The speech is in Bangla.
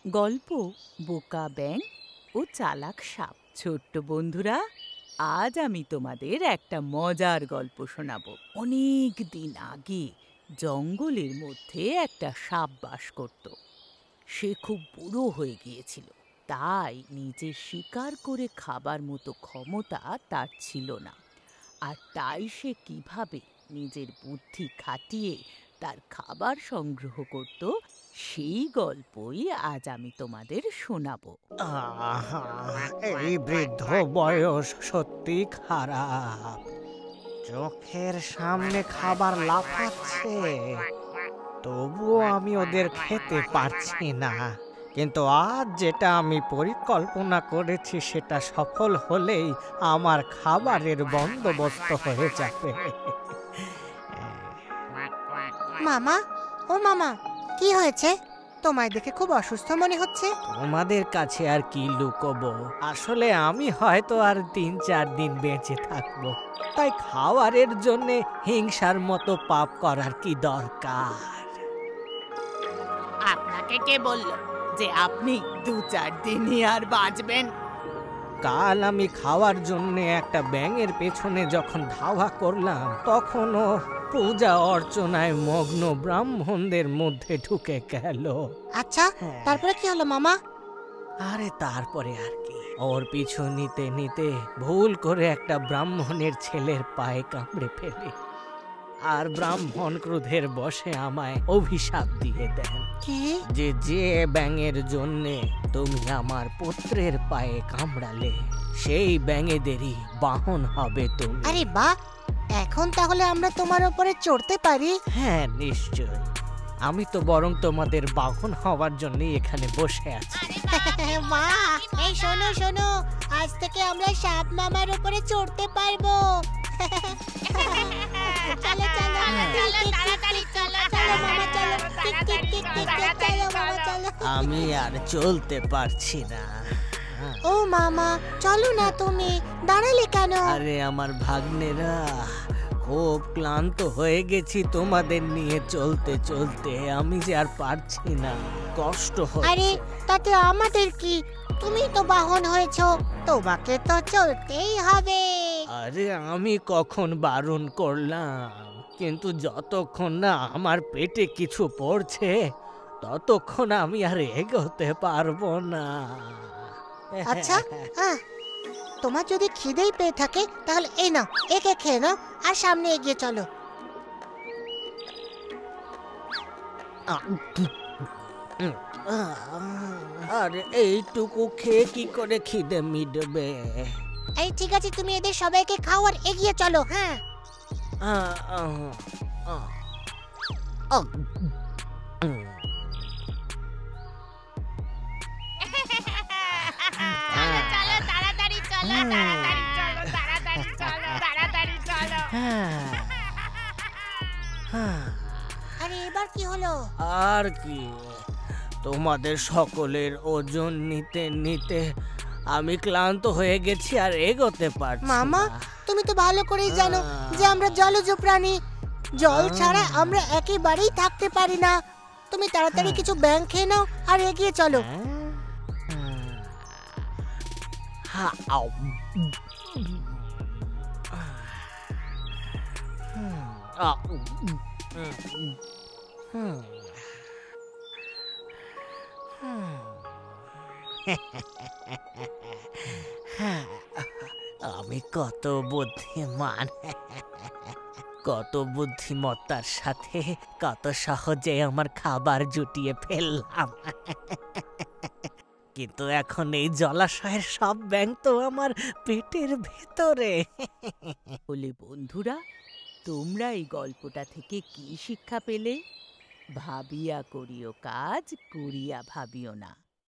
গল্প বোকা ব্যাঙ ও চালাক সাপ। ছোট্ট বন্ধুরা, আজ আমি তোমাদের একটা মজার গল্প শোনাবো। অনেক দিন আগে জঙ্গলের মধ্যে একটা সাপ বাস করত। সে খুব বুড়ো হয়ে গিয়েছিল, তাই নিজে শিকার করে খাবার মতো ক্ষমতা তার ছিল না। আর তাই সে কিভাবে নিজের বুদ্ধি খাটিয়ে তার খাবার সংগ্রহ করত, সেই গল্পই আজ আমি তোমাদের শোনাবো। আহা! এই বৃদ্ধ বয়স সত্যি খারাপ। চোখের সামনে খাবার লাফাচ্ছে, তবুও আমি ওদের খেতে পারছি না। কিন্তু আজ যেটা আমি পরিকল্পনা করেছি সেটা সফল হলেই আমার খাবারের বন্দোবস্ত হয়ে যাবে। মামা, ও মামা, কি হয়েছে? তোমায় দেখে খুব অসুস্থ মনে হচ্ছে। তোমাদের কাছে আর কি লুকোবো? আসলে আমি হয়তো আর ৩-৪ দিন বেঁচে থাকবো, তাই খাবারের জন্য হিংসার মতো পাপ করার কি দরকার? আপনাকে কে বলল যে আপনি ২-৪ দিনই আর বাঁচবেন? কাল আমি খাওয়ার জন্য একটা ব্যাঙের পেছনে যখন ধাওয়া করলাম, তখনও পূজা অর্চনায় মগ্ন ব্রাহ্মণদের মধ্যে ঢুকে গেল। আচ্ছা, তারপরে কি হলো মামা? আরে তারপরে আর কি, ওর পিছু নিতে নিতে ভুল করে একটা ব্রাহ্মণের ছেলের পায়ে কামড়ে ফেলি, আর ব্রাহ্মণ ক্রোধের বশে আমায় অভিশাপ দিয়ে দেন কি? যে ব্যাঙের জন্যে তুমি আমার পুত্রের পায়ে কামড়ালে, সেই ব্যাঙেদেরই বাহন হবে তুমি। আরে বাহ, এখন তাহলে আমরা তোমার উপরে চড়তে পারি? হ্যাঁ, নিশ্চয়। আমি তো বরং তোমাদের বাহন হওয়ার জন্য এখানে বসে আছি। মা, এই শোনো শোনো, আজ থেকে আমরা সাপ মামার উপরে চড়তে পারবো। চলো চলো, তাড়াতাড়ি চলো, চলো মামা চলো, টিক টিক টিক টিক, চলো মামা চলো। আমি আর চলতে পারছি না। ও মামা, চলো না, তুমি দাঁড়ালে কেন? আরে আমার ভাগ্নেরা, খুব ক্লান্ত হয়ে গেছি তোমাদের নিয়ে চলতে চলতে। আমি যে আর পারছি না, কষ্ট আরে হচ্ছে। তাতে আমাদের কি? তুমি তো বাহন হয়েছো, তোমাকে তো চলতেই হবে। আরে আমি কখন বারণ করলাম? কিন্তু যতক্ষণ না আমার পেটে কিছু পড়ছে, ততক্ষণ আমি আর এগোতে পারবো না। আচ্ছা, তোমার যদি খিদেই পেয়ে থাকে তাহলে এই নাও, একে খেয়ে নাও আর সামনে এগিয়ে চলো। আর এইটুকু খেয়ে কি করে খিদে মিটবে? এই ঠিক আছে, তুমি এদের সবাইকে খাও আর এগিয়ে চলো। হ্যাঁ, চলো তাড়াতাড়ি চলো, তাড়াতাড়ি চলো, তাড়াতাড়ি চলো, তাড়াতাড়ি চলো। আরে এবার কি হলো? আর কি, তোমাদের সকলের ওজন নিতে নিতে আমি ক্লান্ত হয়ে গেছি আর এগোতে পারছি মামা, না। তুমি তো ভালো করেই জানো যে আমরা জলজ প্রাণী, জল ছাড়া আমরা একেবারেই থাকতে পারি না। তুমি তাড়াতাড়ি কিছু ব্যাঙ খেয়ে নাও আর এগিয়ে চলো। আমি কত বুদ্ধিমান, কত বুদ্ধিমত্তার সাথে কত সহজে আমার খাবার জুটিয়ে ফেললাম। কিন্তু এখন এই জলাশয়ের সব ব্যাঙ তো আমার পেটের ভেতরে। বলে বন্ধুরা, তোমরা এই গল্পটা থেকে কি শিক্ষা পেলে? ভাবিয়া করিও কাজ, করিয়া ভাবিও না।